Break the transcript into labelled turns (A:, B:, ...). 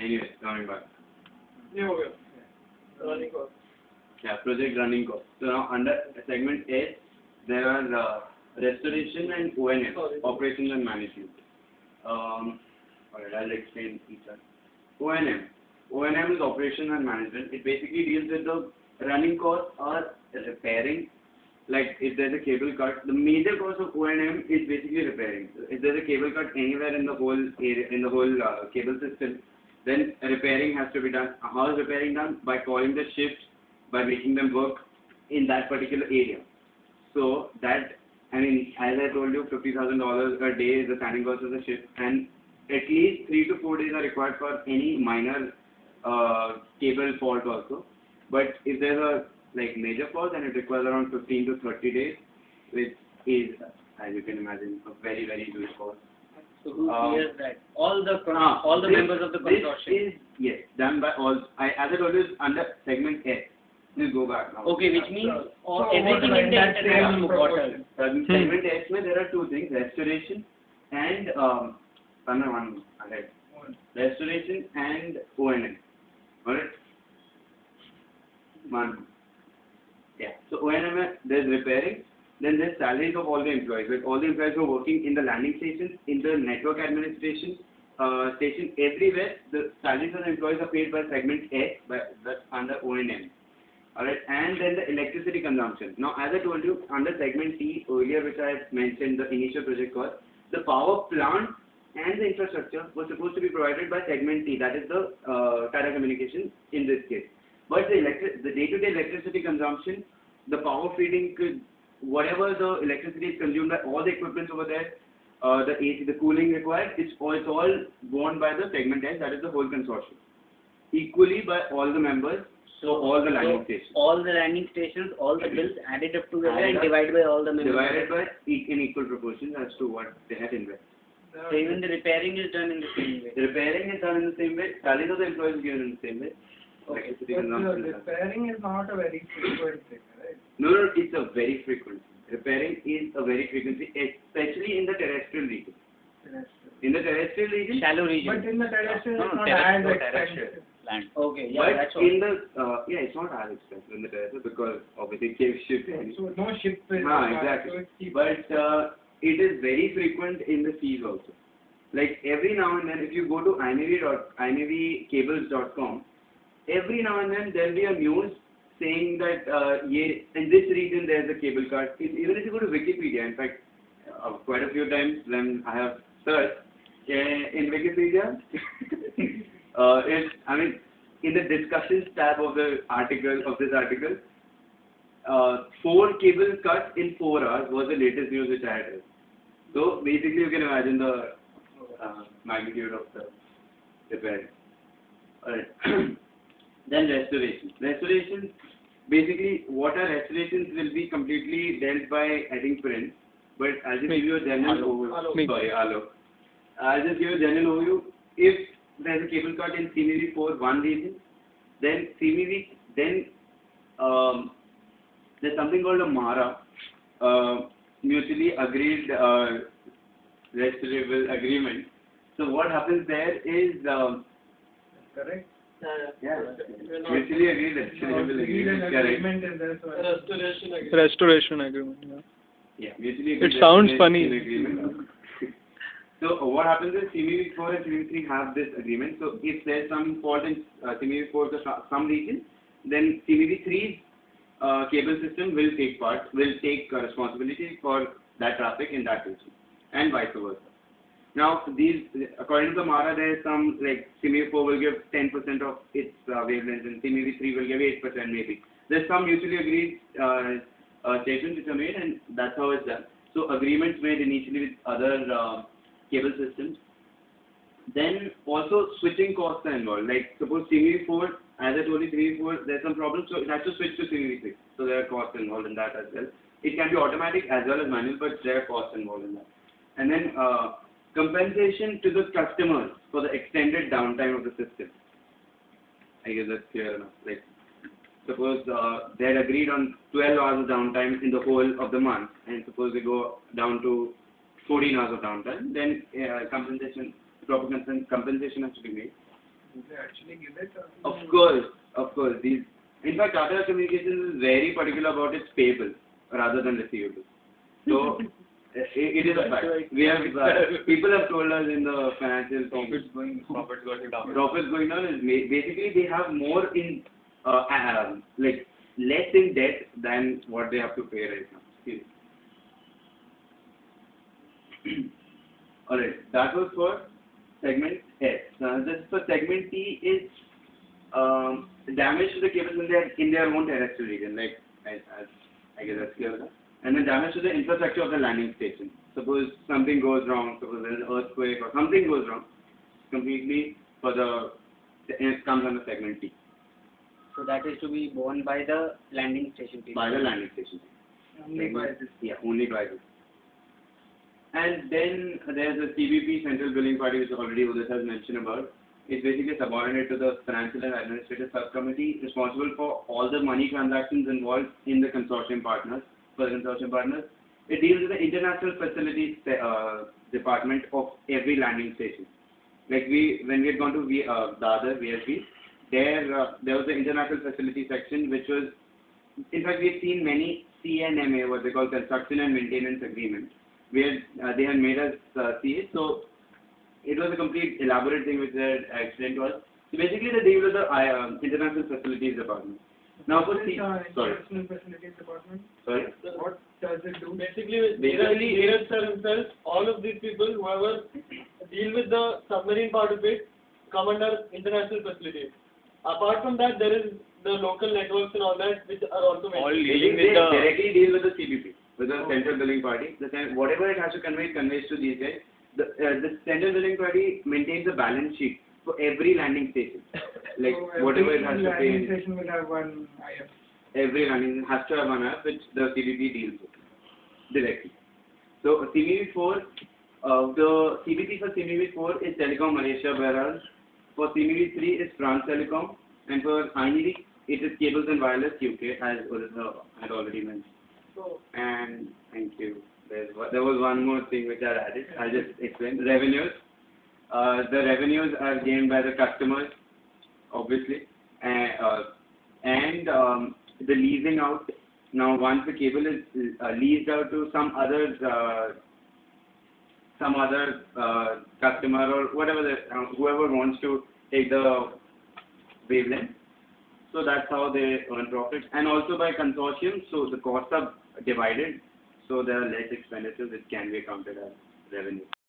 A: Anyway, coming back.
B: Yeah, okay. Running cost.
A: Yeah, project running cost. So now under segment A, there are restoration and O&M, operations and management. Alright, I'll explain each one. O&M. O&M is operation and management. It basically deals with the running costs or repairing. Like if there's a cable cut, the major cost of O&M is basically repairing. If there's a cable cut anywhere in the whole area, in the whole cable system, then repairing has to be done. How is repairing done? By calling the shifts, by making them work in that particular area. So that, I mean, as I told you, $50,000 a day is the standing cost of the shift, and at least 3 to 4 days are required for any minor cable fault also. But if there's a major fault, then it requires around 15 to 30 days, which is, as you can imagine, a very, very huge cost.
C: So who clears that? All the members of the consortium.
A: This is, yes, done by all. As I told you, it's under segment S. Please go back now.
C: Okay, which means everything in the international water.
A: Segment S, there are two things: restoration and restoration and O&M. Alright. Yeah. So O&M, there's repairing. Then there's salaries of all the employees. Like all the employees who are working in the landing stations, in the network administration station, everywhere, the salaries of the employees are paid by segment S, that's under O&M. Alright, and then the electricity consumption. Now, as I told you, under segment T earlier, which I had mentioned, the initial project cost, the power plant and the infrastructure was supposed to be provided by segment T, that is the Tata Communications in this case. But the day-to-day electricity consumption, the power feeding, whatever the electricity is consumed by all the equipment over there, the AC, the cooling required, it's all borne by the segment S, that is the whole consortium. Equally by all the members. So all the landing stations.
C: All the landing stations, all the bills added up together and divided by all the members.
A: Divided by in equal proportion as to what they had invested.
C: So even the repairing is done in the same way.
A: The repairing is done in the same way. Salaries of the employees is given in the same way.
B: Okay. But repairing is not a very frequent thing, right?
A: No, it's a very frequent. Repairing is a very frequency, especially in the terrestrial region. In the terrestrial region.
C: Shallow region.
B: But in the terrestrial, it's not as expensive.
C: Land. Okay, yeah,
A: but
C: that's all.
A: In the it's not as expensive in the terrestrial because obviously cave ship.
B: So no ship is
A: exactly. But it is very frequent in the seas also. Like every now and then, if you go to imavcables.com, every now and then there will be a news saying that in this region there is a cable cut. Even if you go to Wikipedia, in fact, quite a few times when I have searched in Wikipedia. In the discussions tab of this article, 4 cable cuts in 4 hours was the latest news which I had read. So basically, you can imagine the magnitude of the repair. Alright. Then restoration. Restoration, basically, water restorations will be completely dealt by, I think, Prince. But I'll just give you a general overview. Sorry, Alok. I'll just give you a general overview. If there's a cable cut in CMV for one region, then there's something called a MARA, mutually agreed restorable agreement. So what happens there is
B: correct.
A: Yeah, mutually agreed restorable agreement. Correct.
D: Restoration agreement.
A: Yeah, mutually agreed.
D: It sounds funny.
A: Agreement. So what happens is CMV4 and CMV3 have this agreement. So if there's some fault in CMV4 for some region, then CMV3's cable system will take responsibility for that traffic in that region, and vice versa. Now, according to the MARA, there is some CMV4 will give 10% of its wavelength, and CMV3 will give 8% maybe. There's some mutually agreed statements which are made, and that's how it's done. So agreements made initially with other cable systems. Then also switching costs are involved. Like suppose CMV4, as I told you, CMV4 there's some problems, so it has to switch to CMV3. So there are costs involved in that as well. It can be automatic as well as manual, but there are costs involved in that. And then compensation to the customers for the extended downtime of the system. I guess that's clear enough. Like suppose they had agreed on 12 hours of downtime in the whole of the month, and suppose they go down to 14 hours of downtime, then proper compensation has to be made.
B: actually give it?
A: Of course. In fact, Tata Communications is very particular about its payables rather than receivables. So it is a fact. We have people have told us in the financial
E: Profits going down.
A: profits going down is basically they have more in like less in debt than what they have to pay right now. Alright, that was for segment S. Now this for segment T is damage to the cables in their own terrestrial region, like as I guess that's clear enough. And then damage to the infrastructure of the landing station. Suppose something goes wrong, suppose there is an earthquake or something goes wrong, completely it comes under segment T.
C: So that is to be borne by the landing station people.
A: By the landing station.
B: Only by this.
A: Yeah, only by this. And then there's the CBP, Central Billing Party, which already Udit has mentioned about. It's basically subordinate to the Financial and Administrative Subcommittee, responsible for all the money transactions involved in the consortium partners. For the consortium partners, it deals with the international facilities department of every landing station. Like when we had gone to Dadar, VSB, there was the international facility section, which was, in fact, we've seen many CNMA, what they call construction and maintenance agreements, where they had made us see it. So it was a complete elaborate thing which they had explained to us. So basically, they deal with the international facilities department. Now for
B: International Facilities Department.
A: Sorry.
B: What does it do?
E: Basically, Neeraj sir himself, all of these people, whoever deal with the submarine part of it, come under international facilities. Apart from that, there is the local networks and all that, which are also
D: All
E: mentioned.
D: dealing
A: They
D: with the
A: directly deal with the CBP, with the Central Billing Party. Whatever it has to convey, it conveys to these guys. The Central Billing Party maintains a balance sheet for every landing station. Like
B: So
A: whatever it has
B: every
A: to pay.
B: landing station will have one IF.
A: Every landing has to have one app which the CBP deals with directly. So CBP4, the CBP for CBP4 is Telecom Malaysia Beras. For CBP3 is France Telecom, and for INED it is Cables and Wireless UK, as I had already mentioned.
B: So
A: And thank you. There was one more thing which I added. I'll just explain. Revenues. The revenues are gained by the customers, obviously, and the leasing out. Now, once the cable is leased out to some other customer or whatever, whoever wants to take the wavelength, so that's how they earn profit. And also by consortium, so the costs are divided, so there are less expenditures which can be accounted as revenue.